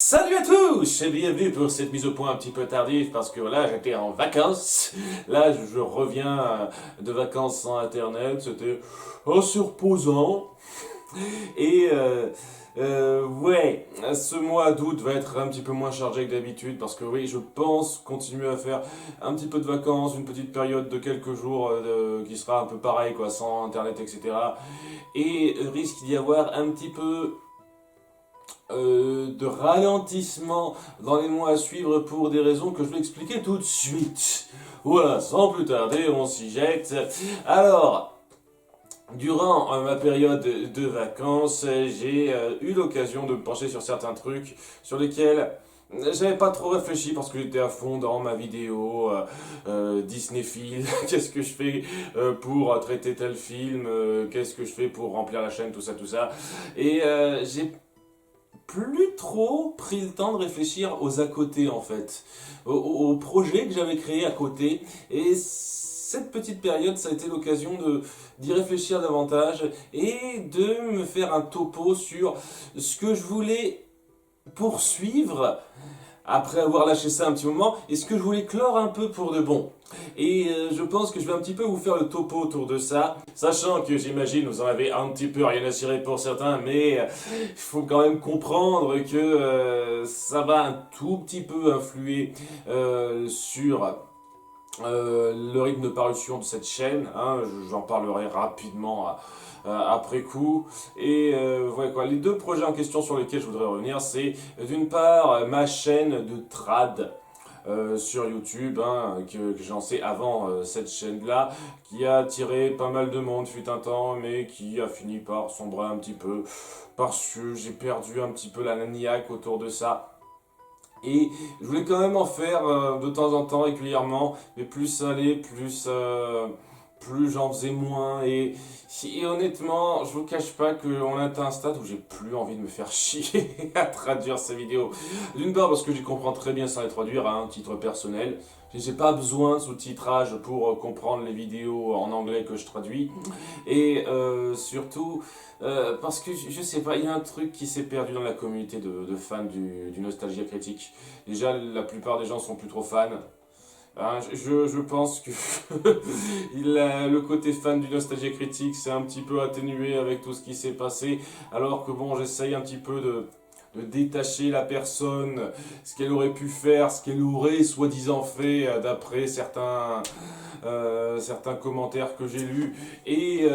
Salut à tous et bienvenue pour cette mise au point un petit peu tardive parce que voilà, j'étais en vacances. Là, je reviens de vacances sans internet, c'était assez reposant. Et ouais, ce mois d'août va être un petit peu moins chargé que d'habitude parce que oui, je pense continuer à faire un petit peu de vacances, une petite période de quelques jours qui sera un peu pareil quoi, sans internet, etc. Et risque d'y avoir un petit peu de ralentissement dans les mois à suivre pour des raisons que je vais expliquer tout de suite. Voilà, sans plus tarder, on s'y jette. Alors, durant ma période de vacances, j'ai eu l'occasion de me pencher sur certains trucs sur lesquels j'avais pas trop réfléchi parce que j'étais à fond dans ma vidéo Disneyphile. Qu'est-ce que je fais pour traiter tel film, qu'est-ce que je fais pour remplir la chaîne, tout ça, tout ça. Et j'ai plus trop pris le temps de réfléchir aux à côté en fait, aux projets que j'avais créés à côté. Et cette petite période, ça a été l'occasion de d'y réfléchir davantage et de me faire un topo sur ce que je voulais poursuivre après avoir lâché ça un petit moment, et ce que je voulais clore un peu pour de bon. Et je pense que je vais un petit peu vous faire le topo autour de ça, sachant que j'imagine vous en avez un petit peu rien à cirer pour certains, mais il faut quand même comprendre que ça va un tout petit peu influer sur le rythme de parution de cette chaîne, hein. J'en parlerai rapidement après coup. Et voilà quoi, les deux projets en question sur lesquels je voudrais revenir, c'est d'une part ma chaîne de trad sur YouTube, hein, que j'ai lancé avant cette chaîne-là, qui a attiré pas mal de monde fut un temps, mais qui a fini par sombrer un petit peu, parce que j'ai perdu un petit peu la niaque autour de ça. Et je voulais quand même en faire de temps en temps régulièrement, mais plus ça allait, plus j'en faisais moins. Et honnêtement, je vous cache pas qu'on atteint un stade où j'ai plus envie de me faire chier à traduire ces vidéos. D'une part parce que j'y comprends très bien sans les traduire à un titre personnel. J'ai pas besoin de sous-titrage pour comprendre les vidéos en anglais que je traduis. Et surtout, parce que je sais pas, il y a un truc qui s'est perdu dans la communauté de fans du Nostalgia Critique. Déjà, la plupart des gens sont plus trop fans. Hein, je pense que le côté fan du Nostalgia Critique s'est un petit peu atténué avec tout ce qui s'est passé. Alors que bon, j'essaye un petit peu de détacher la personne, ce qu'elle aurait pu faire, ce qu'elle aurait soi-disant fait d'après certains commentaires que j'ai lus. Et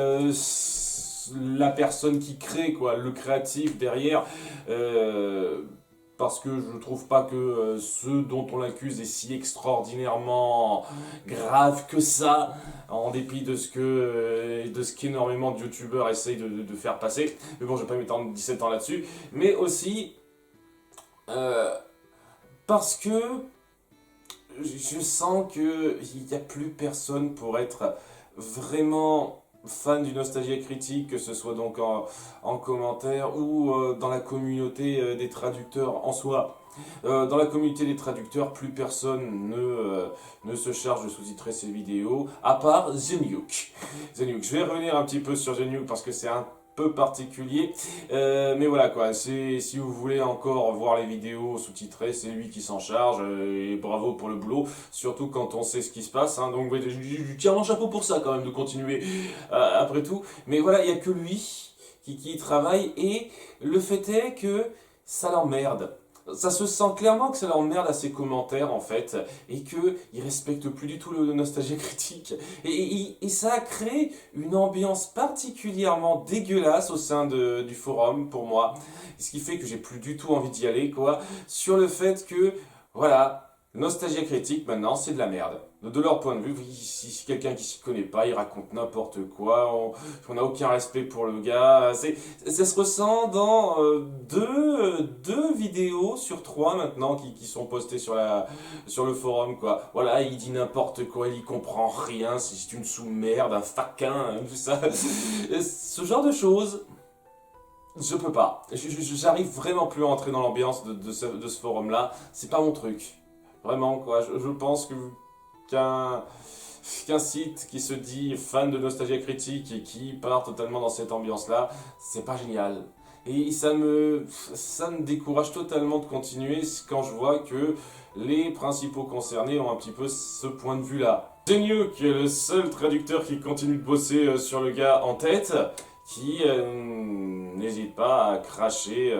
la personne qui crée, quoi, le créatif derrière, parce que je trouve pas que ce dont on l'accuse est si extraordinairement grave que ça, en dépit de ce qu'énormément de youtubeurs essayent de faire passer. Mais bon, je vais pas m'étendre 17 ans là-dessus. Mais aussi euh, parce que je sens que il n'y a plus personne pour être vraiment fan du Nostalgia Critique, que ce soit donc en commentaire ou dans la communauté des traducteurs en soi. Dans la communauté des traducteurs, plus personne ne se charge de sous-titrer ces vidéos, à part Zenyuk. Zenyuk. Je vais revenir un petit peu sur Zenyuk parce que c'est un peu particulier. Mais voilà quoi, si vous voulez encore voir les vidéos sous-titrées, c'est lui qui s'en charge. Et bravo pour le boulot, surtout quand on sait ce qui se passe. Hein. Donc ouais, je tire mon chapeau pour ça quand même, de continuer après tout. Mais voilà, il n'y a que lui qui y travaille. Et le fait est que ça l'emmerde. Ça se sent clairement que ça l'emmerde à ses commentaires en fait, et que il respecte plus du tout le nostalgie critique. Et ça a créé une ambiance particulièrement dégueulasse au sein du forum pour moi, ce qui fait que j'ai plus du tout envie d'y aller quoi. Sur le fait que voilà, nostalgie critique maintenant c'est de la merde. De leur point de vue, si quelqu'un qui s'y connaît pas, il raconte n'importe quoi, on n'a aucun respect pour le gars. Ça se ressent dans deux vidéos sur trois maintenant qui sont postées sur le forum, quoi. Voilà, il dit n'importe quoi, il y comprend rien, c'est une sous-merde, un faquin, hein, tout ça. Ce genre de choses, je peux pas. J'arrive vraiment plus à entrer dans l'ambiance de ce forum-là. C'est pas mon truc. Vraiment, quoi. Je pense qu'un qu'un site qui se dit fan de nostalgie critique et qui part totalement dans cette ambiance-là, c'est pas génial. Et ça me décourage totalement de continuer quand je vois que les principaux concernés ont un petit peu ce point de vue-là. Zenyu, qui est le seul traducteur qui continue de bosser sur le gars en tête, qui n'hésite pas à cracher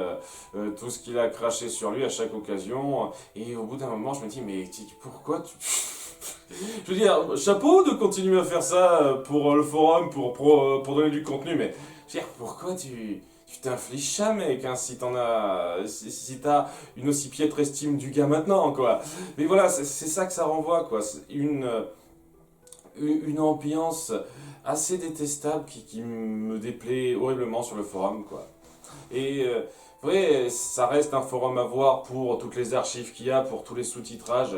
tout ce qu'il a craché sur lui à chaque occasion. Et au bout d'un moment, je me dis, mais pourquoi tu... Je veux dire, chapeau de continuer à faire ça pour le forum, pour donner du contenu, mais je veux dire, pourquoi tu t'infliges ça, mec, hein, si t'as une aussi piètre estime du gars maintenant, quoi. Mais voilà, c'est ça que ça renvoie, quoi. C'est une ambiance assez détestable qui me déplaît horriblement sur le forum, quoi. Et ouais, ça reste un forum à voir pour toutes les archives qu'il y a, pour tous les sous-titrages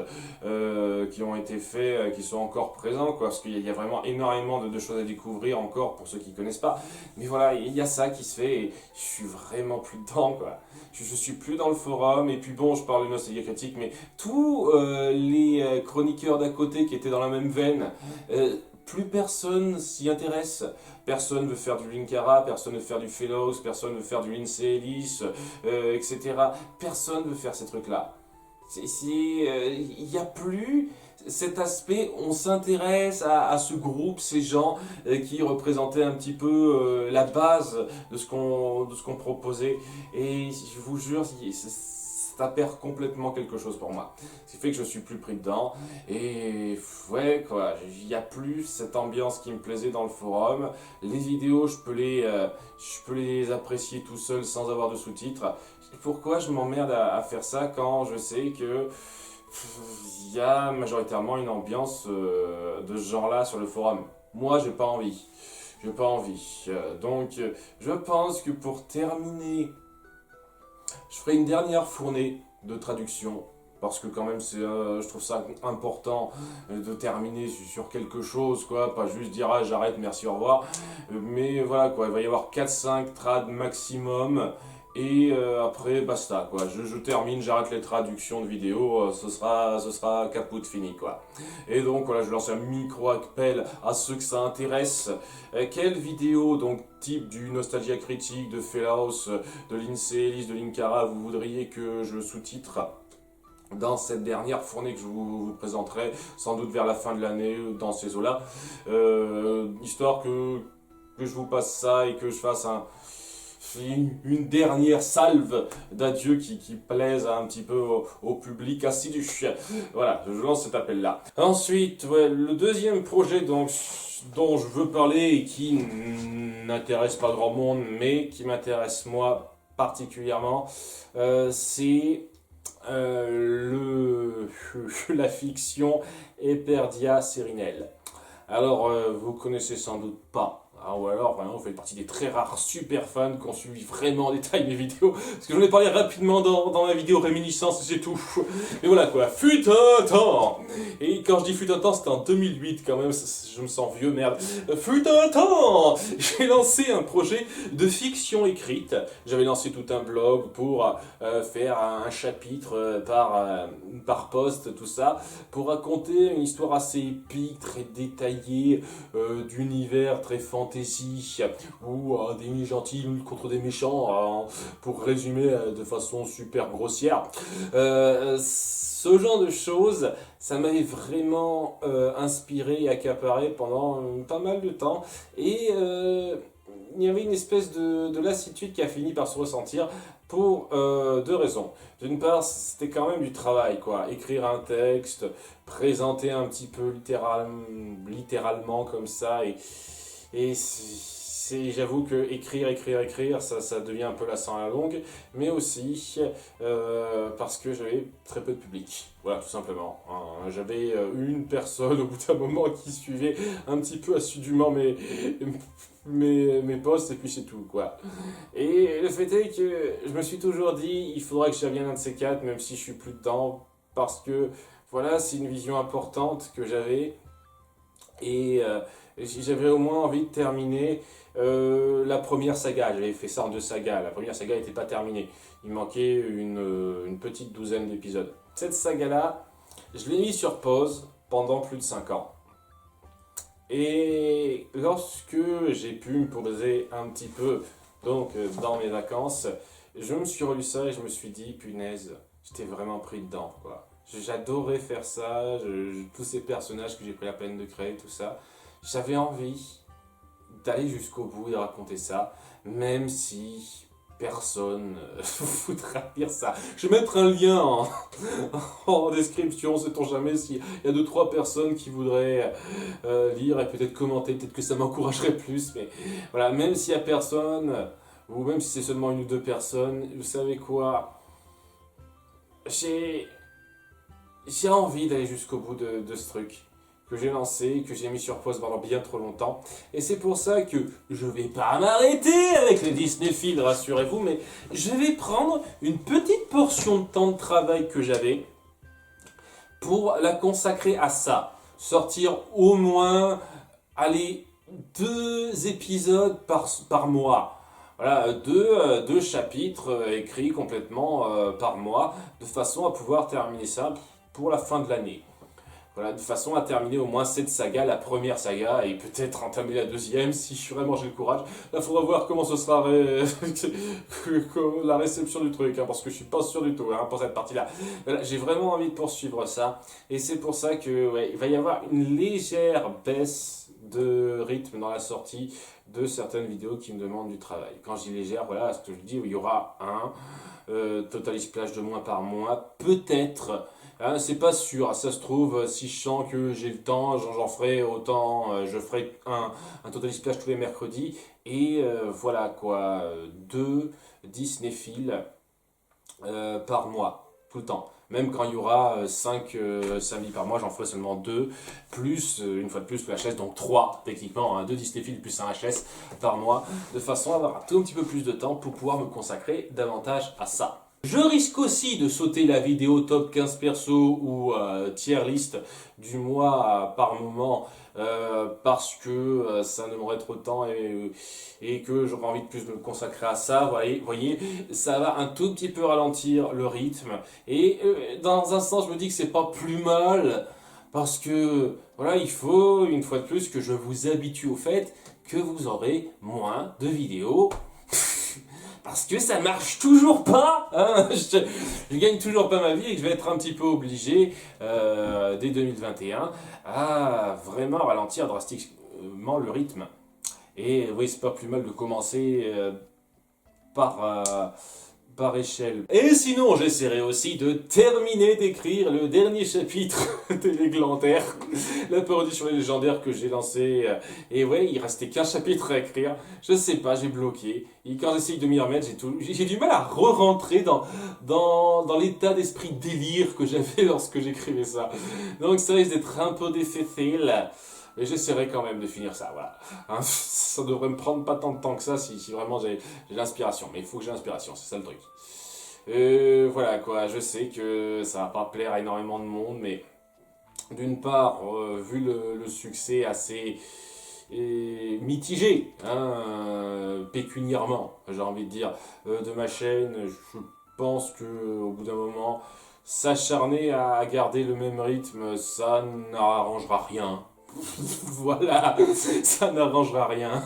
qui ont été faits, qui sont encore présents, quoi, parce qu'il y a vraiment énormément de choses à découvrir encore pour ceux qui ne connaissent pas. Mais voilà, il y a ça qui se fait et je suis vraiment plus dedans, quoi. Je suis plus dans le forum, et puis bon, je parle de nostalgie critique, mais tous les chroniqueurs d'à côté qui étaient dans la même veine, plus personne s'y intéresse. Personne veut faire du Linkara, personne veut faire du Fellows, personne veut faire du Lindsay Ellis, etc. Personne veut faire ces trucs-là. Il n'y a plus cet aspect, on s'intéresse à ce groupe, ces gens qui représentaient un petit peu la base de ce qu'on proposait. Et je vous jure, ça perd complètement quelque chose pour moi. Ce qui fait que je suis plus pris dedans. Et ouais, quoi, il n'y a plus cette ambiance qui me plaisait dans le forum. Les vidéos, je peux les apprécier tout seul sans avoir de sous-titres. Pourquoi je m'emmerde à faire ça quand je sais que il y a majoritairement une ambiance de ce genre-là sur le forum? Moi, j'ai pas envie. J'ai pas envie. Donc, je pense que pour terminer, je ferai une dernière fournée de traduction. Parce que quand même, je trouve ça important de terminer sur quelque chose, quoi. Pas juste dire, ah, j'arrête, merci, au revoir. Mais voilà, quoi. Il va y avoir 4-5 trades maximum. Et après, basta, quoi. Je termine, j'arrête les traductions de vidéos, ce sera caput fini, quoi. Et donc, voilà, je lance un micro-appel à ceux que ça intéresse. Quelle vidéo, donc, type du Nostalgia Critique, de Fellows, de Lindsay Ellis, de Linkara, vous voudriez que je sous-titre dans cette dernière fournée que je vous présenterai, sans doute vers la fin de l'année, dans ces eaux-là, histoire que je vous passe ça et que je fasse une dernière salve d'adieu qui plaise un petit peu au public assidu. Voilà, je lance cet appel-là. Ensuite, ouais, le deuxième projet donc, dont je veux parler et qui n'intéresse pas grand monde, mais qui m'intéresse moi particulièrement, c'est la fiction Eperdia Serinel. Alors, vous connaissez sans doute pas. Ou alors, vraiment, vous faites partie des très rares super fans qui ont suivi vraiment en détail mes vidéos. Parce que j'en ai parlé rapidement dans ma vidéo réminiscence, c'est tout. Mais voilà quoi, fut un temps. Et quand je dis fut un temps, c'était en 2008 quand même, je me sens vieux, merde. Fut un temps. J'ai lancé un projet de fiction écrite. J'avais lancé tout un blog pour faire un chapitre par post, tout ça, pour raconter une histoire assez épique, très détaillée, d'univers très fantasy, où des gentils luttent contre des méchants, pour résumer de façon super grossière. Ce genre de choses, ça m'avait vraiment inspiré et accaparé pendant pas mal de temps. Et il y avait une espèce de lassitude qui a fini par se ressentir pour deux raisons. D'une part, c'était quand même du travail, quoi. Écrire un texte, présenter un petit peu littéralement comme ça, et j'avoue que écrire, ça devient un peu lassant à la longue, mais aussi parce que j'avais très peu de public. Voilà, tout simplement. J'avais une personne au bout d'un moment qui suivait un petit peu assidûment mes posts, et puis c'est tout, quoi. Et le fait est que je me suis toujours dit, il faudra que je devienne un de ces quatre, même si je suis plus dedans, parce que, voilà, c'est une vision importante que j'avais, et j'avais au moins envie de terminer la première saga. J'avais fait ça en 2 sagas. La première saga n'était pas terminée. Il manquait une petite douzaine d'épisodes. Cette saga-là, je l'ai mis sur pause pendant plus de 5 ans. Et lorsque j'ai pu me poser un petit peu Donc, dans mes vacances, je me suis relu ça et je me suis dit, punaise, j'étais vraiment pris dedans, quoi. J'adorais faire ça, tous ces personnages que j'ai pris la peine de créer, tout ça. J'avais envie d'aller jusqu'au bout et de raconter ça, même si personne voudra lire ça. Je vais mettre un lien en description, sait-on jamais s'il y a 2-3 personnes qui voudraient lire et peut-être commenter, peut-être que ça m'encouragerait plus, mais voilà, même s'il y a personne, ou même si c'est seulement 1 ou 2 personnes, vous savez quoi, j'ai envie d'aller jusqu'au bout de ce truc que j'ai lancé, que j'ai mis sur pause pendant bien trop longtemps. Et c'est pour ça que je vais pas m'arrêter avec les Disneyfiles, rassurez-vous, mais je vais prendre une petite portion de temps de travail que j'avais pour la consacrer à ça. Sortir au moins, allez, 2 épisodes par mois. Voilà, 2 chapitres écrits complètement par mois, de façon à pouvoir terminer ça pour la fin de l'année. Voilà, de façon à terminer au moins cette saga, la première saga, et peut-être entamer la deuxième si vraiment j'ai le courage. Là, il faudra voir comment ce sera la réception du truc, hein, parce que je suis pas sûr du tout pour cette partie-là. Voilà, j'ai vraiment envie de poursuivre ça, et c'est pour ça que ouais, il va y avoir une légère baisse de rythme dans la sortie de certaines vidéos qui me demandent du travail. Quand je dis légère, voilà, ce que je dis, il y aura un Total Splash de moins par mois, peut-être. Hein, c'est pas sûr, ça se trouve, si je sens que j'ai le temps, j'en ferai autant, je ferai un Total Splash tous les mercredis, et voilà quoi, 2 Disneyfiles par mois, tout le temps. Même quand il y aura 5 samedis par mois, j'en ferai seulement 2, plus, une fois de plus, le HS, donc 3 techniquement, hein, 2 Disneyfiles plus un HS par mois, de façon à avoir un tout petit peu plus de temps pour pouvoir me consacrer davantage à ça. Je risque aussi de sauter la vidéo top 15 perso ou tier list du mois par moment parce que ça ne m'aurait trop de temps et que j'aurais envie de plus me consacrer à ça. Voyez, ça va un tout petit peu ralentir le rythme. Et dans un sens, je me dis que c'est pas plus mal parce que voilà, il faut une fois de plus que je vous habitue au fait que vous aurez moins de vidéos. Parce que ça marche toujours pas, hein. Je gagne toujours pas ma vie et que je vais être un petit peu obligé dès 2021 à vraiment ralentir drastiquement le rythme. Et oui, c'est pas plus mal de commencer par échelle. Et sinon, j'essaierai aussi de terminer d'écrire le dernier chapitre des légendaires, la parodie sur les légendaires que j'ai lancé. Et ouais, il restait qu'un chapitre à écrire. Je sais pas, j'ai bloqué. Et quand j'essaye de m'y remettre, j'ai du mal à re-rentrer dans l'état d'esprit délire que j'avais lorsque j'écrivais ça. Donc ça risque d'être un peu difficile. Mais j'essaierai quand même de finir ça, voilà. Hein, ça devrait me prendre pas tant de temps que ça si vraiment j'ai l'inspiration. Mais il faut que j'ai l'inspiration, c'est ça le truc. Voilà quoi, je sais que ça va pas plaire à énormément de monde, mais d'une part, vu le succès assez mitigé, hein, pécuniairement, j'ai envie de dire, de ma chaîne, je pense que au bout d'un moment, s'acharner à garder le même rythme, ça n'arrangera rien. Voilà, ça n'arrangera rien.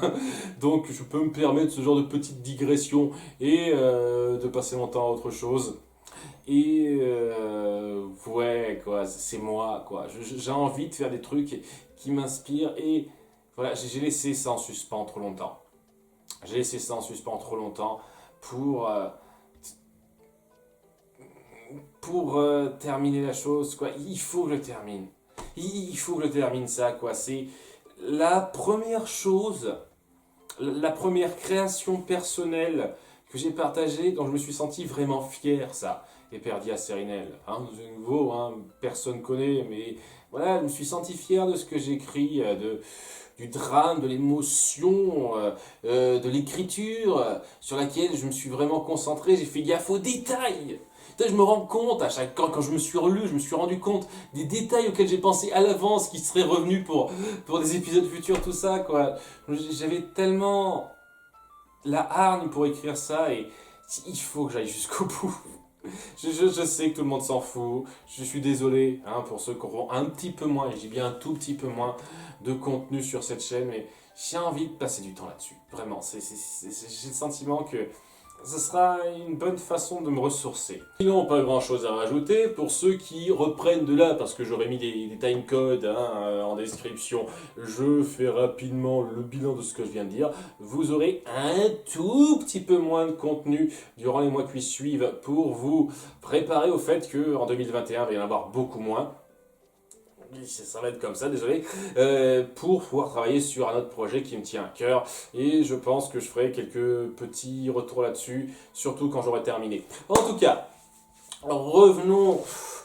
Donc je peux me permettre ce genre de petite digression et de passer mon temps à autre chose. Et ouais, quoi, c'est moi, quoi. J'ai envie de faire des trucs qui m'inspirent et voilà, j'ai laissé ça en suspens trop longtemps. J'ai laissé ça en suspens trop longtemps pour terminer la chose, quoi. Il faut que je termine. Il faut que je termine ça, quoi. C'est la première chose, la première création personnelle que j'ai partagée, dont je me suis senti vraiment fier, ça. Eperdia Serinel. Hein, de nouveau, hein, personne connaît, mais voilà, je me suis senti fier de ce que j'écris, du drame, de l'émotion, de l'écriture, sur laquelle je me suis vraiment concentré. J'ai fait gaffe aux détails. Je me rends compte, à chaque fois, quand je me suis relu, je me suis rendu compte des détails auxquels j'ai pensé à l'avance, qui seraient revenus pour des épisodes futurs, tout ça, quoi. J'avais tellement la hargne pour écrire ça, et il faut que j'aille jusqu'au bout. Je sais que tout le monde s'en fout, je suis désolé hein, pour ceux qui auront un petit peu moins, et je dis bien un tout petit peu moins de contenu sur cette chaîne, mais j'ai envie de passer du temps là-dessus. Vraiment, j'ai le sentiment que ce sera une bonne façon de me ressourcer. Sinon, pas grand chose à rajouter. Pour ceux qui reprennent de là, parce que j'aurais mis des timecodes en description, je fais rapidement le bilan de ce que je viens de dire. Vous aurez un tout petit peu moins de contenu durant les mois qui suivent pour vous préparer au fait qu'en 2021, il va y en avoir beaucoup moins. Ça va être comme ça, désolé, pour pouvoir travailler sur un autre projet qui me tient à cœur. Et je pense que je ferai quelques petits retours là-dessus, surtout quand j'aurai terminé. En tout cas, revenons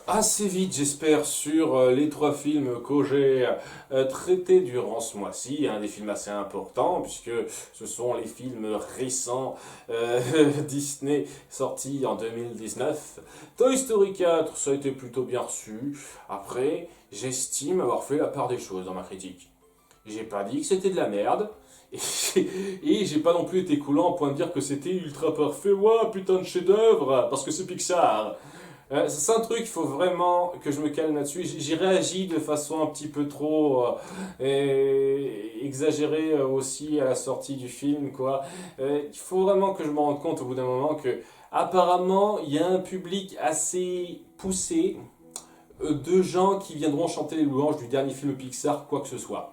assez vite, j'espère, sur les 3 films que j'ai traités durant ce mois-ci. Des films assez importants, puisque ce sont les films récents Disney sortis en 2019. Toy Story 4, ça a été plutôt bien reçu. Après, j'estime avoir fait la part des choses dans ma critique. J'ai pas dit que c'était de la merde. Et j'ai pas non plus été coulant au point de dire que c'était ultra parfait. Ouah, putain de chef-d'œuvre, parce que c'est Pixar. C'est un truc, il faut vraiment que je me calme là-dessus. J'ai réagi de façon un petit peu trop exagérée aussi à la sortie du film, quoi. Il faut vraiment que je me rende compte au bout d'un moment que, apparemment, il y a un public assez poussé de gens qui viendront chanter les louanges du dernier film Pixar, quoi que ce soit.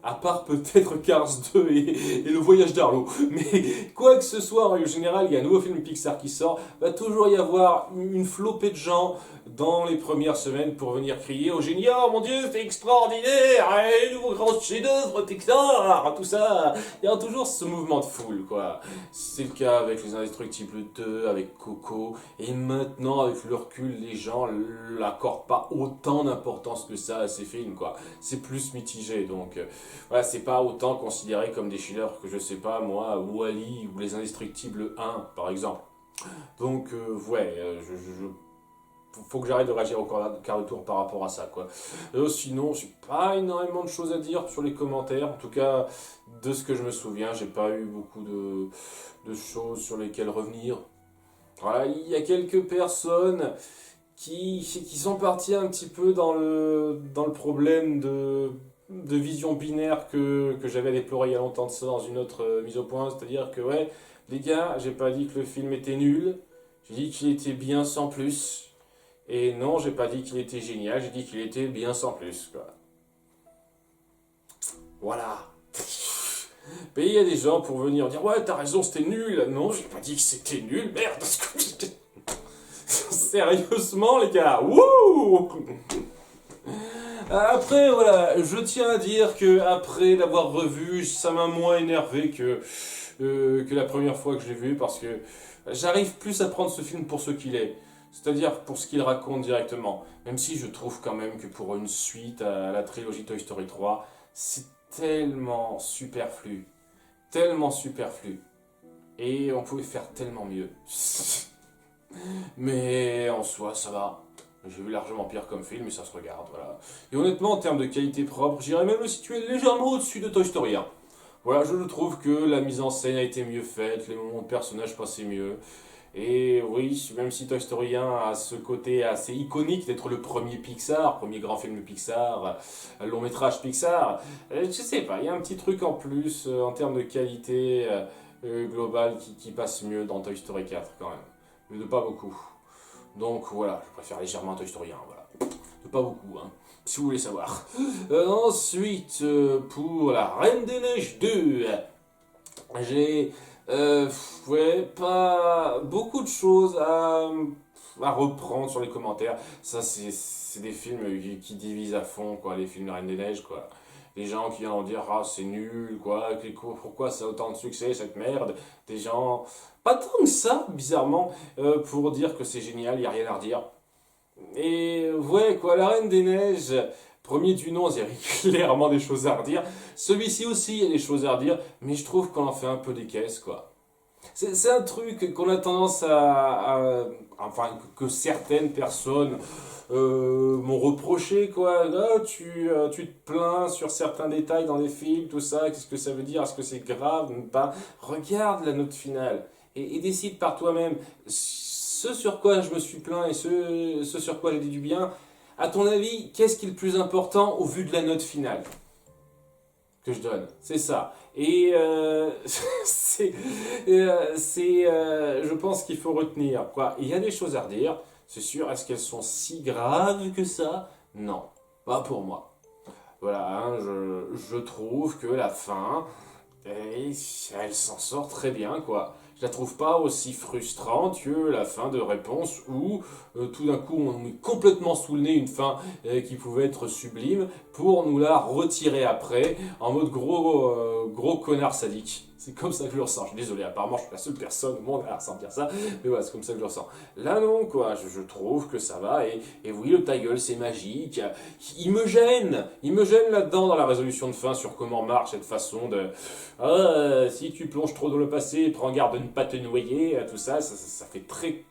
À part peut-être Cars 2 et le voyage d'Arlo. Mais quoi que ce soit, en règle générale, il y a un nouveau film Pixar qui sort, va toujours y avoir une flopée de gens dans les premières semaines pour venir crier au génie, oh mon dieu, c'est extraordinaire, nouveau grand chef-d'œuvre Pixar, tout ça. Il y a toujours ce mouvement de foule, quoi. C'est le cas avec Les Indestructibles 2, avec Coco, et maintenant, avec le recul, les gens n'accordent pas autant d'importance que ça à ces films, quoi. C'est plus mitigé, donc voilà, c'est pas autant considéré comme des chefs-d'œuvre que je sais pas, moi, Wall-E ou Les Indestructibles 1, par exemple. Donc, faut que j'arrête de réagir au quart de tour par rapport à ça, quoi. Sinon, j'ai pas énormément de choses à dire sur les commentaires. En tout cas, de ce que je me souviens, j'ai pas eu beaucoup de choses sur lesquelles revenir. Voilà, il y a quelques personnes qui sont parties un petit peu dans le problème de vision binaire que j'avais déploré il y a longtemps de ça dans une autre mise au point. C'est-à-dire que, ouais, les gars, j'ai pas dit que le film était nul. J'ai dit qu'il était bien sans plus. Et non, j'ai pas dit qu'il était génial, j'ai dit qu'il était bien sans plus, quoi. Voilà. Mais il y a des gens pour venir dire, ouais, t'as raison, c'était nul. Non, j'ai pas dit que c'était nul, merde. Sérieusement, les gars, wouh! Après, voilà, je tiens à dire que après l'avoir revu, ça m'a moins énervé que la première fois que je l'ai vu, parce que j'arrive plus à prendre ce film pour ce qu'il est. C'est-à-dire pour ce qu'il raconte directement. Même si je trouve quand même que pour une suite à la trilogie Toy Story 3, c'est tellement superflu. Tellement superflu. Et on pouvait faire tellement mieux. Mais en soi, ça va. J'ai vu largement pire comme film, mais ça se regarde, voilà. Et honnêtement, en termes de qualité propre, j'irais même le situer légèrement au-dessus de Toy Story 1. Voilà, je trouve que la mise en scène a été mieux faite, les moments de personnages passaient mieux. Et oui, même si Toy Story 1 a ce côté assez iconique d'être le premier Pixar, premier grand film Pixar, long métrage Pixar, je sais pas, il y a un petit truc en plus en termes de qualité globale qui passe mieux dans Toy Story 4 quand même. Mais de pas beaucoup. Donc voilà, je préfère légèrement Toy Story 1, voilà. De pas beaucoup, hein, si vous voulez savoir. Ensuite, pour La Reine des Neiges 2, j'ai pas beaucoup de choses à reprendre sur les commentaires. Ça, c'est des films qui divisent à fond, quoi, les films de Reine des Neiges, quoi. Les gens qui vont dire, ah, c'est nul, quoi, pourquoi ça a autant de succès, cette merde. Des gens, pas tant que ça, bizarrement, pour dire que c'est génial, il n'y a rien à redire. Et ouais, quoi, La Reine des Neiges, premier du nom, il y avait clairement des choses à redire. Celui-ci aussi, il y a des choses à redire, mais je trouve qu'on en fait un peu des caisses, quoi. C'est un truc qu'on a tendance enfin, que certaines personnes m'ont reproché, quoi. Là, tu te plains sur certains détails dans les films, tout ça, qu'est-ce que ça veut dire, est-ce que c'est grave ou pas? Regarde la note finale et décide par toi-même ce sur quoi je me suis plaint et ce sur quoi j'ai dit du bien. À ton avis, qu'est-ce qui est le plus important au vu de la note finale? que je donne, c'est ça. Et je pense qu'il faut retenir, quoi. Il y a des choses à redire, c'est sûr. Est-ce qu'elles sont si graves que ça? Non, pas pour moi. Voilà, hein, je trouve que la fin, elle s'en sort très bien, quoi. Je la trouve pas aussi frustrante que la fin de Réponse où tout d'un coup on nous met complètement sous le nez une fin qui pouvait être sublime pour nous la retirer après en mode gros connard sadique. C'est comme ça que je le ressens. Je suis désolé, apparemment je suis la seule personne au monde à ressentir ça, mais voilà, c'est comme ça que je le ressens. Là non, quoi, je trouve que ça va, et oui, le ta gueule c'est magique. Il me gêne là-dedans dans la résolution de fin sur comment marche cette façon de si tu plonges trop dans le passé, prends garde de ne pas te noyer, tout ça, ça fait très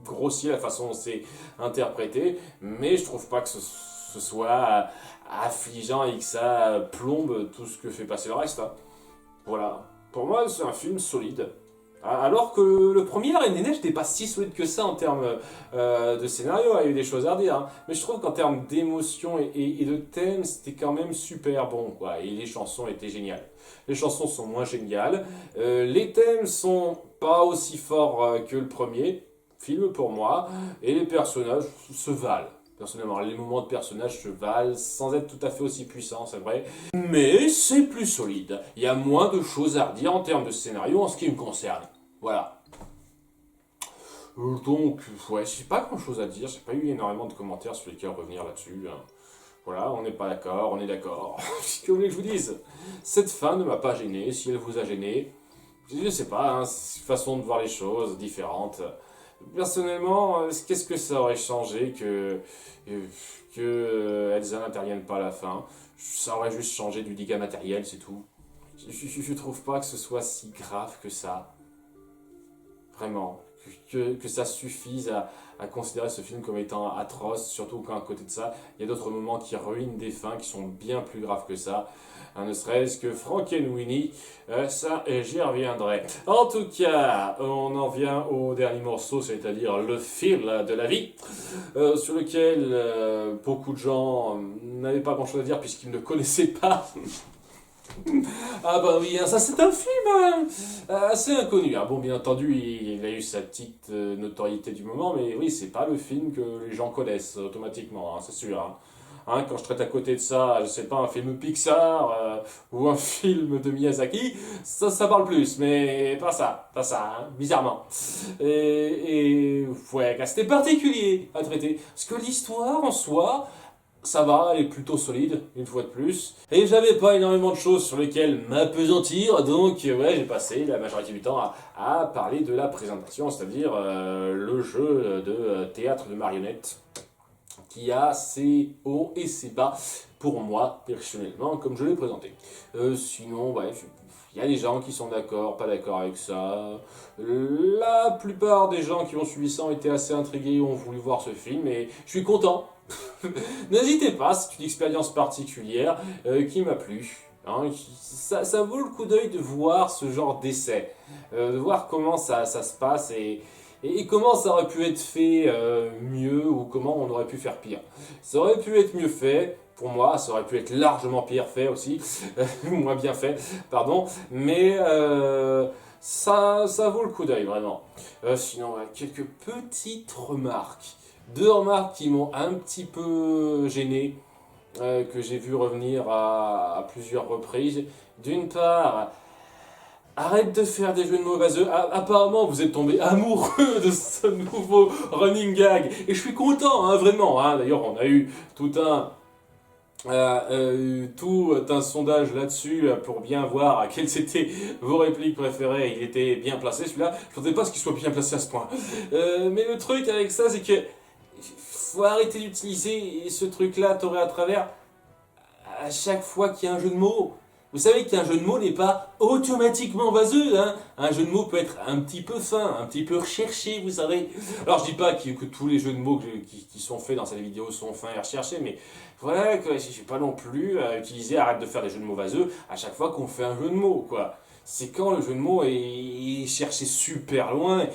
grossier la façon dont c'est interprété, mais je trouve pas que ce soit affligeant et que ça plombe tout ce que fait passer le reste, hein. Voilà. Pour moi, c'est un film solide. Alors que le premier, La Reine des Neiges, n'était pas si solide que ça en termes de scénario, il y a eu des choses à redire, hein. Mais je trouve qu'en termes d'émotion et de thème, c'était quand même super bon, quoi. Et les chansons étaient géniales. Les chansons sont moins géniales. Les thèmes sont pas aussi forts que le premier film pour moi. Et les personnages se valent. Personnellement, les moments de personnages se valent sans être tout à fait aussi puissants, c'est vrai. Mais c'est plus solide. Il y a moins de choses à redire en termes de scénario en ce qui me concerne. Voilà. Donc, ouais, j'ai pas grand chose à dire. J'ai pas eu énormément de commentaires sur lesquels revenir là-dessus, hein. Voilà, on n'est pas d'accord, on est d'accord. Qu'est-ce que vous voulez que je vous dise? Cette fin ne m'a pas gêné. Si elle vous a gêné, je sais pas, hein, c'est une façon de voir les choses différentes. Personnellement, qu'est-ce que ça aurait changé que Elsa n'intervienne pas à la fin? Ça aurait juste changé du dégât matériel, c'est tout. Je trouve pas que ce soit si grave que ça. Vraiment. Que ça suffise à considérer ce film comme étant atroce, surtout qu'à côté de ça, il y a d'autres moments qui ruinent des fins qui sont bien plus graves que ça. Ne serait-ce que Frankenweenie, ça j'y reviendrai. En tout cas, on en vient au dernier morceau, c'est-à-dire le fil de la vie, sur lequel beaucoup de gens n'avaient pas grand-chose à dire puisqu'ils ne connaissaient pas. Ah bah oui, hein, ça c'est un film assez inconnu, hein. Bon, bien entendu, il a eu sa petite notoriété du moment, mais oui, c'est pas le film que les gens connaissent automatiquement, hein, c'est sûr, hein. Hein, quand je traite à côté de ça, je sais pas, un film Pixar ou un film de Miyazaki, ça parle plus, mais pas ça, hein, bizarrement. Ouais, c'était particulier à traiter, parce que l'histoire en soi, ça va, elle est plutôt solide, une fois de plus. Et j'avais pas énormément de choses sur lesquelles m'apesantir, donc ouais, j'ai passé la majorité du temps à parler de la présentation, c'est-à-dire le jeu de théâtre de marionnettes, qui a ses hauts et ses bas, pour moi, personnellement, comme je l'ai présenté. Sinon, ouais, il y a des gens qui sont d'accord, pas d'accord avec ça. La plupart des gens qui ont suivi ça ont été assez intrigués, ont voulu voir ce film, et je suis content. N'hésitez pas, c'est une expérience particulière qui m'a plu. Hein, ça vaut le coup d'œil de voir ce genre d'essai, de voir comment ça se passe et comment ça aurait pu être fait mieux ou comment on aurait pu faire pire. Ça aurait pu être mieux fait, pour moi, ça aurait pu être largement pire fait aussi, moins bien fait, pardon, mais ça vaut le coup d'œil vraiment. Sinon, quelques petites remarques. Deux remarques qui m'ont un petit peu gêné, que j'ai vu revenir à plusieurs reprises. D'une part, arrête de faire des jeux de mots vaseux. Apparemment, vous êtes tombé amoureux de ce nouveau running gag. Et je suis content, hein, vraiment, hein. D'ailleurs, on a eu tout un sondage là-dessus pour bien voir quelles étaient vos répliques préférées. Il était bien placé celui-là. Je ne pensais pas qu'il soit bien placé à ce point. Mais le truc avec ça, c'est que faut arrêter d'utiliser ce truc-là, toré à travers, à chaque fois qu'il y a un jeu de mots. Vous savez qu'un jeu de mots n'est pas automatiquement vaseux, hein. Un jeu de mots peut être un petit peu fin, un petit peu recherché, vous savez. Alors je dis pas que tous les jeux de mots qui sont faits dans cette vidéo sont fins et recherchés, mais voilà, que je suis pas non plus à utiliser, arrête de faire des jeux de mots vaseux à chaque fois qu'on fait un jeu de mots, quoi. C'est quand le jeu de mots est cherché super loin,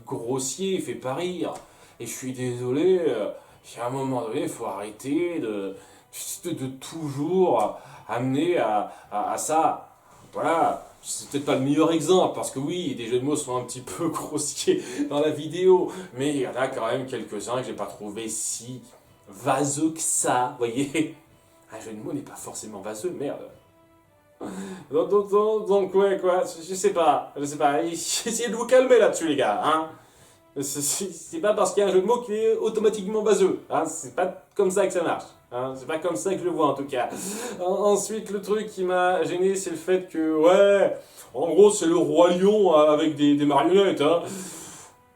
grossier, fait pas rire. Et je suis désolé, à un moment donné, il faut arrêter de toujours amener à ça. Voilà. C'est peut-être pas le meilleur exemple, parce que oui, des jeux de mots sont un petit peu grossiers dans la vidéo, mais il y en a quand même quelques-uns que j'ai pas trouvé si vaseux que ça, vous voyez. Un jeu de mots n'est pas forcément vaseux, merde. Ouais, quoi, je sais pas, essayez de vous calmer là-dessus, les gars, hein. C'est pas parce qu'il y a un jeu de mots qu'il est automatiquement vaseux, hein, c'est pas comme ça que ça marche. Hein, c'est pas comme ça que je le vois en tout cas. Ensuite, le truc qui m'a gêné, c'est le fait que, ouais, en gros, c'est le roi lion avec des marionnettes. Hein.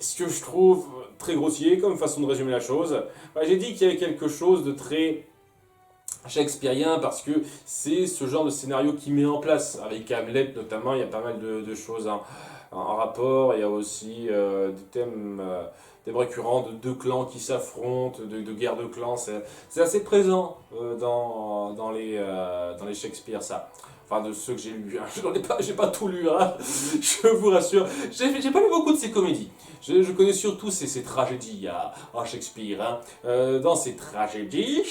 Ce que je trouve très grossier comme façon de résumer la chose. Bah, j'ai dit qu'il y avait quelque chose de très shakespearien parce que c'est ce genre de scénario qui met en place. Avec Hamlet notamment, il y a pas mal de choses en rapport. Il y a aussi thèmes récurrents de deux clans qui s'affrontent, de guerre de clans. C'est assez présent dans les Shakespeare, ça. Enfin, de ceux que j'ai lus. Hein. J'ai pas tout lu, hein. Je vous rassure. J'ai pas lu beaucoup de ces comédies. Je connais surtout ces tragédies à Shakespeare. Hein. Dans ces tragédies,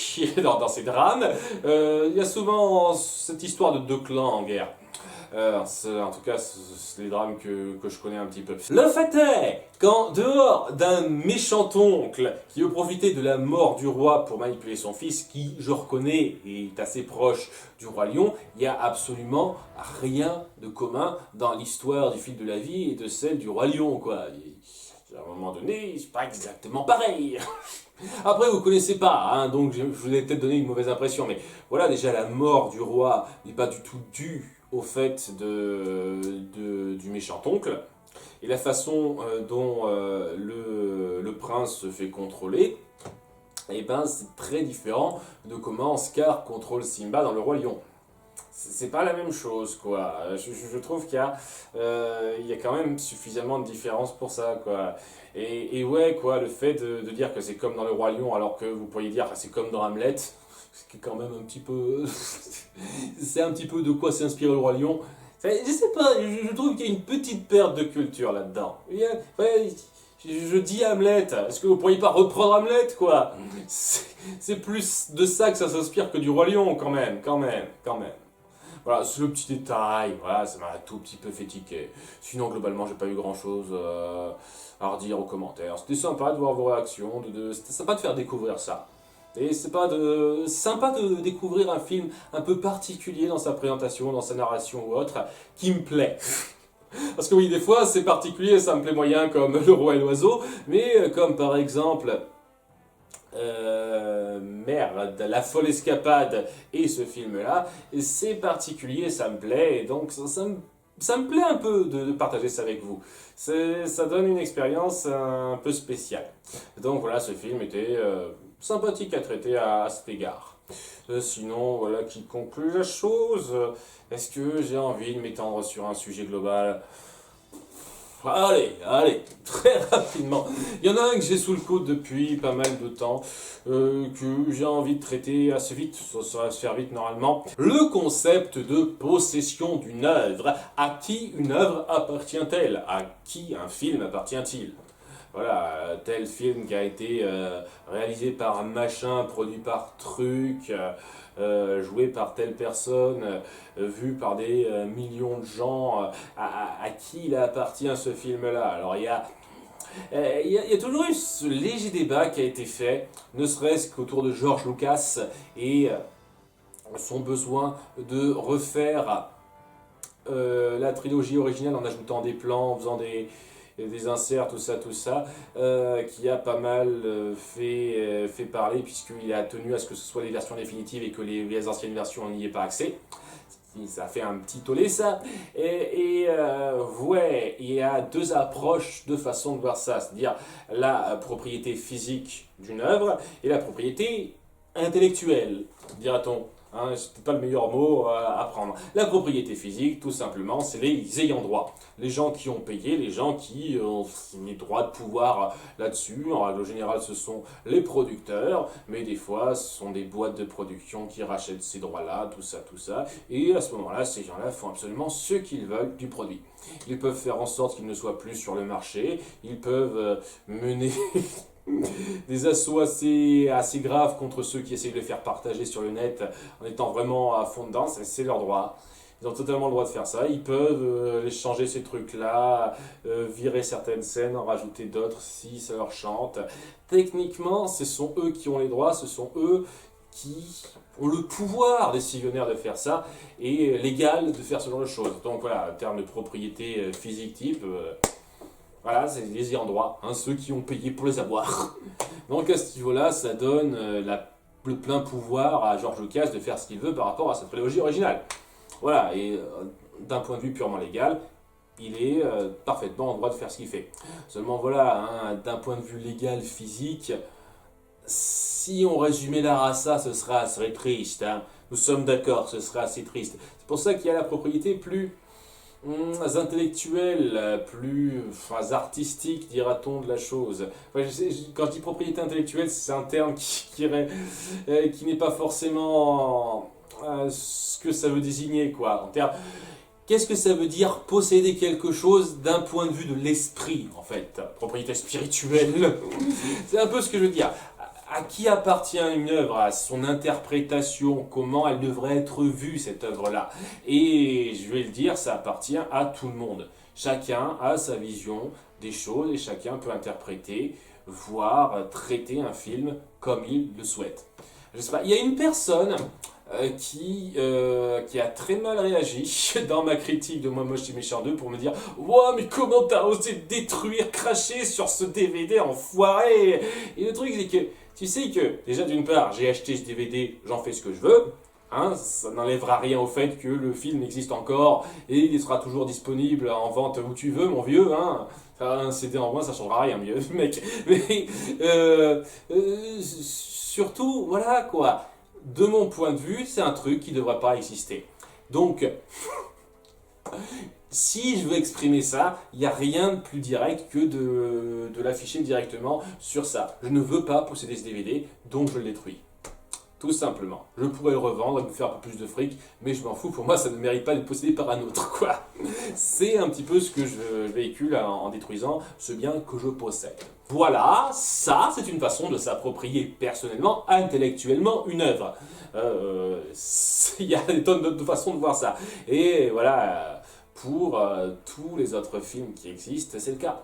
dans ces drames, il y a souvent cette histoire de deux clans en guerre. En tout cas, c'est les drames que je connais un petit peu. Le fait est qu'en dehors d'un méchant oncle qui veut profiter de la mort du roi pour manipuler son fils, qui, je reconnais, est assez proche du roi lion, il n'y a absolument rien de commun dans l'histoire du fil de la vie et de celle du roi lion, quoi. À un moment donné, c'est pas exactement pareil. Après, vous connaissez pas, hein, donc je vous ai peut-être donné une mauvaise impression, mais voilà, déjà la mort du roi n'est pas du tout due au fait du méchant oncle, et la façon dont le prince se fait contrôler, eh ben, c'est très différent de comment Scar contrôle Simba dans Le Roi Lion. C'est pas la même chose, quoi. Je trouve il y a quand même suffisamment de différence pour ça, quoi. Et ouais, quoi, le fait de dire que c'est comme dans Le Roi Lion, alors que vous pourriez dire que c'est comme dans Hamlet, c'est quand même un petit peu... c'est un petit peu de quoi s'est inspiré Le Roi Lion. Je sais pas, je trouve qu'il y a une petite perte de culture là-dedans. Je dis Hamlet, est-ce que vous pourriez pas reprendre Hamlet, quoi? C'est plus de ça que ça s'inspire que du Roi Lion, quand même. Voilà, c'est le petit détail, voilà, ça m'a un tout petit peu fait tiquer. Sinon, globalement, j'ai pas eu grand chose à redire aux commentaires. C'était sympa de voir vos réactions, c'était sympa de faire découvrir ça. Et c'est sympa de découvrir un film un peu particulier dans sa présentation, dans sa narration ou autre, qui me plaît. Parce que oui, des fois, c'est particulier, ça me plaît moyen, comme Le Roi et l'Oiseau, mais comme par exemple... merde, La Folle Escapade et ce film-là, c'est particulier, ça me plaît, et donc ça me plaît un peu de partager ça avec vous. Ça donne une expérience un peu spéciale. Donc voilà, ce film était sympathique à traiter à cet égard. Sinon, voilà qui conclut la chose. Est-ce que j'ai envie de m'étendre sur un sujet global ? Allez, très rapidement. Il y en a un que j'ai sous le coude depuis pas mal de temps, que j'ai envie de traiter assez vite, ça va se faire vite normalement. Le concept de possession d'une œuvre. À qui une œuvre appartient-elle? À qui un film appartient-il? Voilà, tel film qui a été réalisé par machin, produit par truc, joué par telle personne, vu par des millions de gens, à qui il appartient ce film-là. Alors il y a toujours eu ce léger débat qui a été fait, ne serait-ce qu'autour de George Lucas et son besoin de refaire la trilogie originale en ajoutant des plans, en faisant des inserts, tout ça, qui a pas mal fait parler, puisqu'il a tenu à ce que ce soit les versions définitives et que les anciennes versions, on n'y ait pas accès. Ça fait un petit tollé, ça. Ouais, il y a deux approches, deux façons de voir ça. C'est-à-dire la propriété physique d'une œuvre et la propriété intellectuelle, dira-t-on. Hein, c'est peut-être pas le meilleur mot à prendre. La propriété physique, tout simplement, c'est les ayants droit. Les gens qui ont payé, les gens qui ont les droits de pouvoir là-dessus. En règle générale, ce sont les producteurs, mais des fois, ce sont des boîtes de production qui rachètent ces droits-là, tout ça. Et à ce moment-là, ces gens-là font absolument ce qu'ils veulent du produit. Ils peuvent faire en sorte qu'il ne soit plus sur le marché. Ils peuvent mener des assauts assez graves contre ceux qui essayent de les faire partager sur le net en étant vraiment à fond dedans, c'est leur droit. Ils ont totalement le droit de faire ça. Ils peuvent changer ces trucs-là, virer certaines scènes, en rajouter d'autres si ça leur chante. Techniquement, ce sont eux qui ont les droits, ce sont eux qui ont le pouvoir décisionnaire de faire ça et légal de faire ce genre de choses. Donc voilà, en termes de propriété physique type, voilà, c'est les ayants droit, hein, ceux qui ont payé pour les avoir. Donc à ce niveau-là, ça donne le plein pouvoir à George Lucas de faire ce qu'il veut par rapport à sa trilogie originale. Voilà, et d'un point de vue purement légal, il est parfaitement en droit de faire ce qu'il fait. Seulement voilà, hein, d'un point de vue légal, physique, si on résumait l'art à ça, ce serait triste. Hein. Nous sommes d'accord, ce serait assez triste. C'est pour ça qu'il y a la propriété plus intellectuelle, plus artistique, dira-t-on, de la chose. Enfin, quand je dis propriété intellectuelle, c'est un terme qui n'est pas forcément ce que ça veut désigner, quoi. En termes, qu'est-ce que ça veut dire posséder quelque chose d'un point de vue de l'esprit, en fait? Propriété spirituelle. C'est un peu ce que je veux dire. À qui appartient une œuvre, à son interprétation, comment elle devrait être vue, cette œuvre-là. Et je vais le dire, ça appartient à tout le monde. Chacun a sa vision des choses et chacun peut interpréter, voire traiter un film comme il le souhaite. Je sais pas, il y a une personne qui a très mal réagi dans ma critique de Moi Moche et Méchant 2 pour me dire « Wow, mais comment t'as osé détruire, cracher sur ce DVD enfoiré ?» Et le truc, c'est que tu sais que, déjà d'une part, j'ai acheté ce DVD, j'en fais ce que je veux, hein, ça n'enlèvera rien au fait que le film existe encore et il sera toujours disponible en vente où tu veux, mon vieux, hein. Un CD en moins, ça changera rien, mieux, mec. Mais surtout, voilà quoi. De mon point de vue, c'est un truc qui ne devrait pas exister. Donc, si je veux exprimer ça, il n'y a rien de plus direct que de l'afficher directement sur ça. Je ne veux pas posséder ce DVD, donc je le détruis. Tout simplement. Je pourrais le revendre et me faire un peu plus de fric, mais je m'en fous, pour moi ça ne mérite pas d'être possédé par un autre, quoi. C'est un petit peu ce que je véhicule en détruisant ce bien que je possède. Voilà, ça c'est une façon de s'approprier personnellement, intellectuellement, une œuvre. Il y a des tonnes de façons de voir ça. Et voilà, pour tous les autres films qui existent, c'est le cas.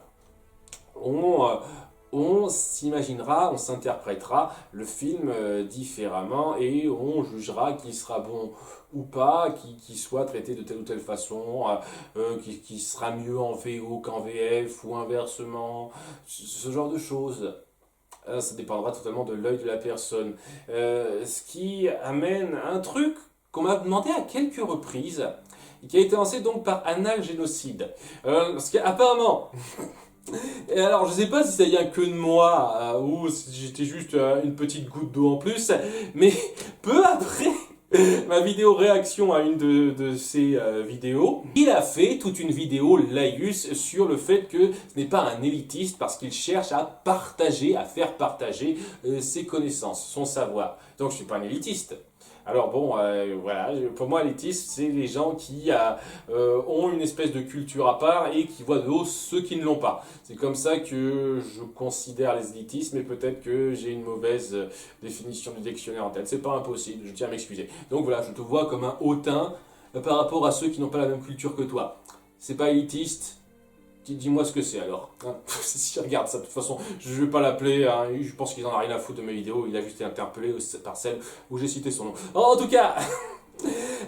On s'imaginera, on s'interprétera le film différemment et on jugera qui sera bon ou pas, qui soit traité de telle ou telle façon, qui sera mieux en VO qu'en VF ou inversement, ce genre de choses. Ça dépendra totalement de l'œil de la personne. Ce qui amène un truc qu'on m'a demandé à quelques reprises, et qui a été lancé donc par Anal Génocide. Parce qu'apparemment... Et alors, je sais pas si ça vient que de moi, ou si j'étais juste une petite goutte d'eau en plus, mais peu après ma vidéo réaction à une de ces vidéos, il a fait toute une vidéo laïus sur le fait que ce n'est pas un élitiste parce qu'il cherche à partager, à faire partager ses connaissances, son savoir. Donc je suis pas un élitiste. Alors bon, voilà, pour moi, élitiste, c'est les gens qui ont une espèce de culture à part et qui voient de haut ceux qui ne l'ont pas. C'est comme ça que je considère les élitistes, mais peut-être que j'ai une mauvaise définition du dictionnaire en tête. C'est pas impossible, je tiens à m'excuser. Donc voilà, je te vois comme un hautain par rapport à ceux qui n'ont pas la même culture que toi. C'est pas élitiste. Dis-moi ce que c'est alors. Hein, si je regarde ça, de toute façon, je vais pas l'appeler. Hein, je pense qu'il en a rien à foutre de mes vidéos. Il a juste été interpellé par celle où j'ai cité son nom. En tout cas,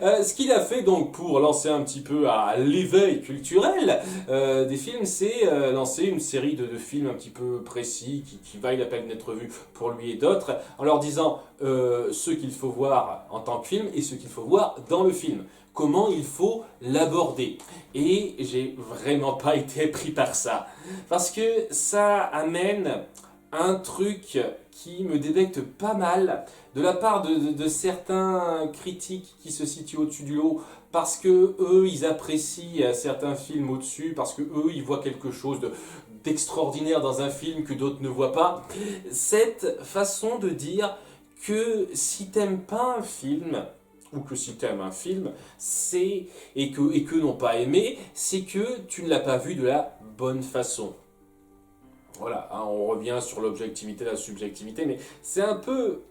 ce qu'il a fait donc pour lancer un petit peu à l'éveil culturel des films, c'est lancer une série de films un petit peu précis qui valent la peine d'être vus pour lui et d'autres, en leur disant ce qu'il faut voir en tant que film et ce qu'il faut voir dans le film. Comment il faut l'aborder. Et j'ai vraiment pas été pris par ça. Parce que ça amène un truc qui me détecte pas mal de la part de certains critiques qui se situent au-dessus du lot parce que eux ils apprécient certains films au-dessus, parce que eux ils voient quelque chose d'extraordinaire dans un film que d'autres ne voient pas. Cette façon de dire que si t'aimes pas un film, ou que si tu aimes un film, et que n'ont pas aimé, c'est que tu ne l'as pas vu de la bonne façon. Voilà, hein, on revient sur l'objectivité, la subjectivité, mais c'est un peu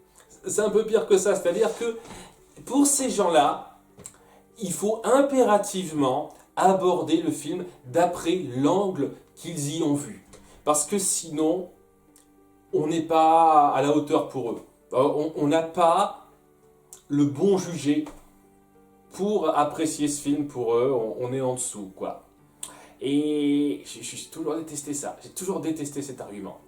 pire que ça. C'est-à-dire que pour ces gens-là, il faut impérativement aborder le film d'après l'angle qu'ils y ont vu. Parce que sinon, on n'est pas à la hauteur pour eux. On n'a pas le bon jugé pour apprécier ce film pour eux. On est en dessous, quoi. Et j'ai toujours détesté ça. J'ai toujours détesté cet argument.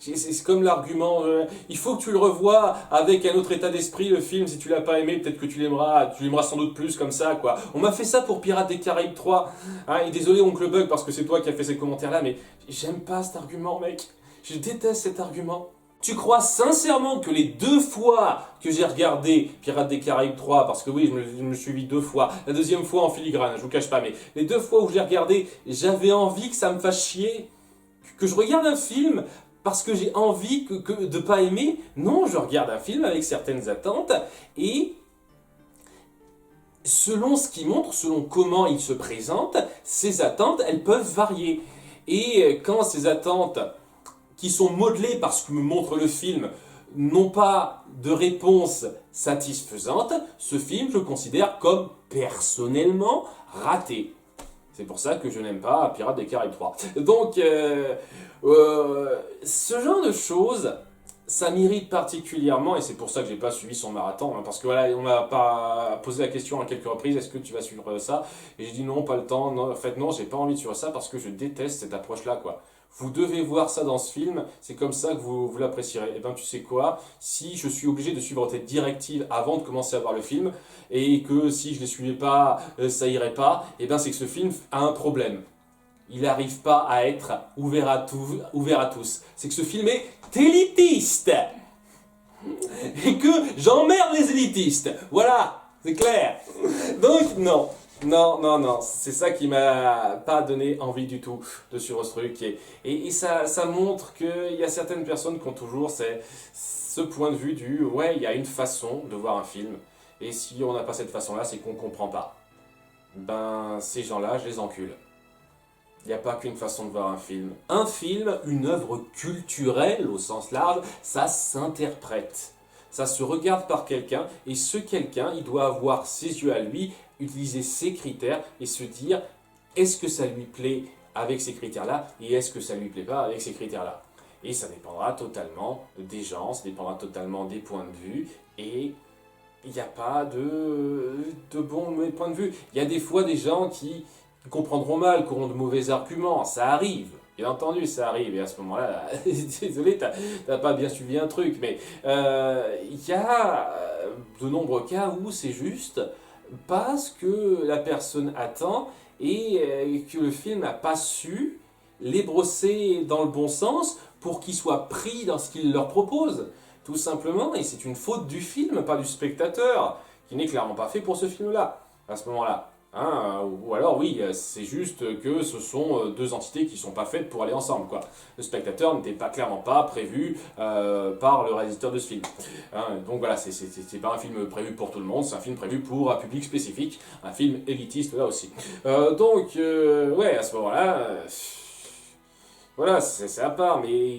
C'est comme l'argument, il faut que tu le revoies avec un autre état d'esprit, le film, si tu l'as pas aimé, peut-être que tu l'aimeras sans doute plus, comme ça, quoi. On m'a fait ça pour Pirates des Caraïbes 3, hein, et désolé Oncle Bug, parce que c'est toi qui as fait ces commentaires-là, mais j'aime pas cet argument, mec. Je déteste cet argument. Tu crois sincèrement que les 2 fois que j'ai regardé Pirates des Caraïbes 3, parce que oui, je me suis vu 2 fois, la deuxième fois en filigrane, je vous cache pas, mais les 2 fois où j'ai regardé, j'avais envie que ça me fasse chier, que je regarde un film parce que j'ai envie de pas aimer. Non, je regarde un film avec certaines attentes et selon ce qu'il montre, selon comment il se présente, ces attentes, elles peuvent varier. Et quand ces attentes qui sont modelées par ce que me montre le film n'ont pas de réponse satisfaisante, ce film, je le considère comme personnellement raté. C'est pour ça que je n'aime pas Pirates des Caraïbes 3. Donc, ce genre de choses, ça m'irrite particulièrement, et c'est pour ça que j'ai pas suivi son marathon, hein, parce que voilà, on m'a pas posé la question à quelques reprises, est-ce que tu vas suivre ça? Et j'ai dit non, pas le temps, non, en fait non, j'ai pas envie de suivre ça parce que je déteste cette approche-là, quoi. Vous devez voir ça dans ce film, c'est comme ça que vous l'apprécierez. Et ben tu sais quoi, si je suis obligé de suivre tes directives avant de commencer à voir le film, et que si je les suivais pas, ça irait pas, et ben c'est que ce film a un problème. Il n'arrive pas à être ouvert à tous. C'est que ce film est élitiste. Et que j'emmerde les élitistes. Voilà, c'est clair. Donc non. Non, non, non, c'est ça qui m'a pas donné envie du tout de suivre ce truc. Et ça montre qu'il y a certaines personnes qui ont toujours ce point de vue du ouais, il y a une façon de voir un film. Et si on n'a pas cette façon-là, c'est qu'on comprend pas. Ben, ces gens-là, je les encule. Il n'y a pas qu'une façon de voir un film. Un film, une œuvre culturelle au sens large, ça s'interprète. Ça se regarde par quelqu'un et ce quelqu'un, il doit avoir ses yeux à lui, utiliser ses critères et se dire est-ce que ça lui plaît avec ces critères-là et est-ce que ça lui plaît pas avec ces critères-là. Et ça dépendra totalement des gens, ça dépendra totalement des points de vue et il n'y a pas de bon ou mauvais point de vue. Il y a des fois des gens qui comprendront mal, qui auront de mauvais arguments, ça arrive. Bien entendu, ça arrive, et à ce moment-là, désolé, t'as pas bien suivi un truc, mais il y a de nombreux cas où c'est juste parce que la personne attend et que le film n'a pas su les brosser dans le bon sens pour qu'ils soient pris dans ce qu'il leur propose. Tout simplement, et c'est une faute du film, pas du spectateur, qui n'est clairement pas fait pour ce film-là, à ce moment-là. Hein, ou alors oui, c'est juste que ce sont 2 entités qui ne sont pas faites pour aller ensemble, quoi. Le spectateur n'était clairement pas prévu par le réalisateur de ce film. Hein, donc voilà, c'est pas un film prévu pour tout le monde, c'est un film prévu pour un public spécifique, un film élitiste là aussi. Ouais, à ce moment-là, voilà, c'est à part, mais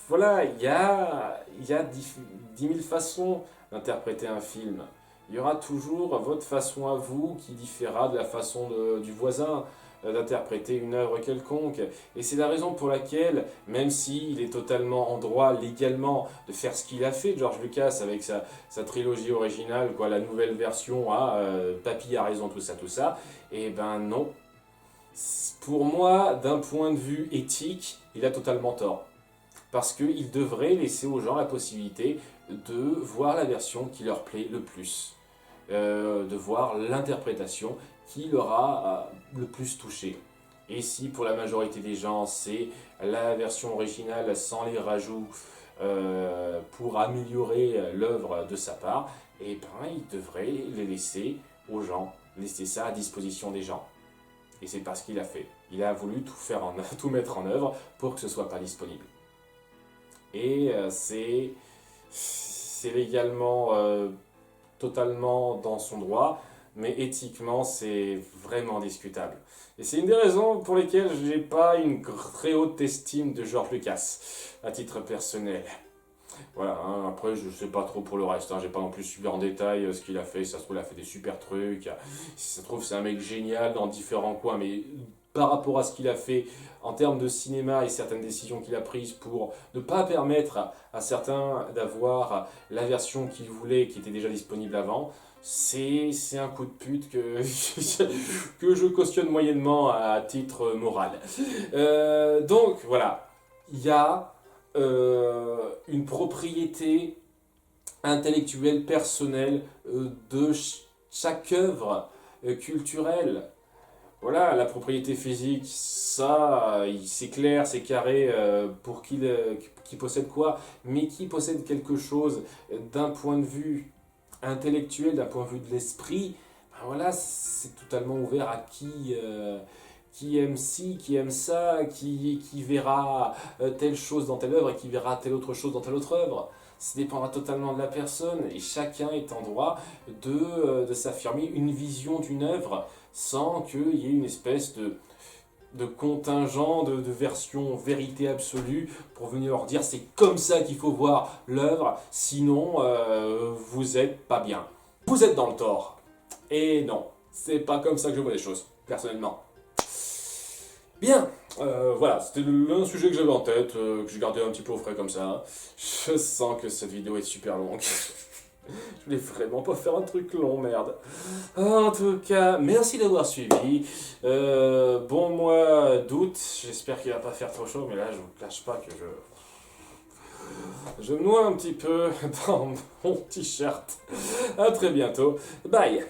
voilà, il y a 10 000 façons d'interpréter un film. Il y aura toujours votre façon à vous qui différera de la façon du voisin d'interpréter une œuvre quelconque. Et c'est la raison pour laquelle, même s'il est totalement en droit légalement de faire ce qu'il a fait, George Lucas, avec sa trilogie originale, quoi, la nouvelle version, Papy a raison, tout ça, et ben non. Pour moi, d'un point de vue éthique, il a totalement tort. Parce qu'il devrait laisser aux gens la possibilité de voir la version qui leur plaît le plus. De voir l'interprétation qui leur a le plus touché. Et si pour la majorité des gens c'est la version originale sans les rajouts pour améliorer l'œuvre de sa part, eh ben il devrait les laisser aux gens, laisser ça à disposition des gens. Et c'est pas ce qu'il a fait. Il a voulu tout mettre en œuvre pour que ce soit pas disponible. Et c'est légalement totalement dans son droit, mais éthiquement, c'est vraiment discutable. Et c'est une des raisons pour lesquelles j'ai pas une très haute estime de George Lucas, à titre personnel. Voilà, hein, après je sais pas trop pour le reste, hein, j'ai pas non plus suivi en détail ce qu'il a fait, si ça se trouve il a fait des super trucs, si ça se trouve c'est un mec génial dans différents coins, mais par rapport à ce qu'il a fait en termes de cinéma et certaines décisions qu'il a prises pour ne pas permettre à certains d'avoir la version qu'ils voulaient qui était déjà disponible avant, c'est un coup de pute que, que je cautionne moyennement à titre moral. Donc voilà, il y a une propriété intellectuelle personnelle de chaque œuvre culturelle. Voilà, la propriété physique, ça, c'est clair, c'est carré pour qui possède quoi, mais qui possède quelque chose d'un point de vue intellectuel, d'un point de vue de l'esprit, ben voilà, c'est totalement ouvert à qui aime ci, qui aime ça, qui verra telle chose dans telle œuvre et qui verra telle autre chose dans telle autre œuvre. Ça dépendra totalement de la personne et chacun est en droit de s'affirmer une vision d'une œuvre sans qu'il y ait une espèce de contingent, de version vérité absolue pour venir leur dire c'est comme ça qu'il faut voir l'œuvre, sinon vous êtes pas bien. Vous êtes dans le tort. Et non, c'est pas comme ça que je vois les choses, personnellement. Bien, voilà, c'était un sujet que j'avais en tête, que j'ai gardé un petit peu au frais comme ça. Je sens que cette vidéo est super longue. Je voulais vraiment pas faire un truc long, merde. En tout cas, merci d'avoir suivi. Bon mois d'août, j'espère qu'il va pas faire trop chaud, mais là je vous cache pas que je me noie un petit peu dans mon t-shirt. À très bientôt. Bye.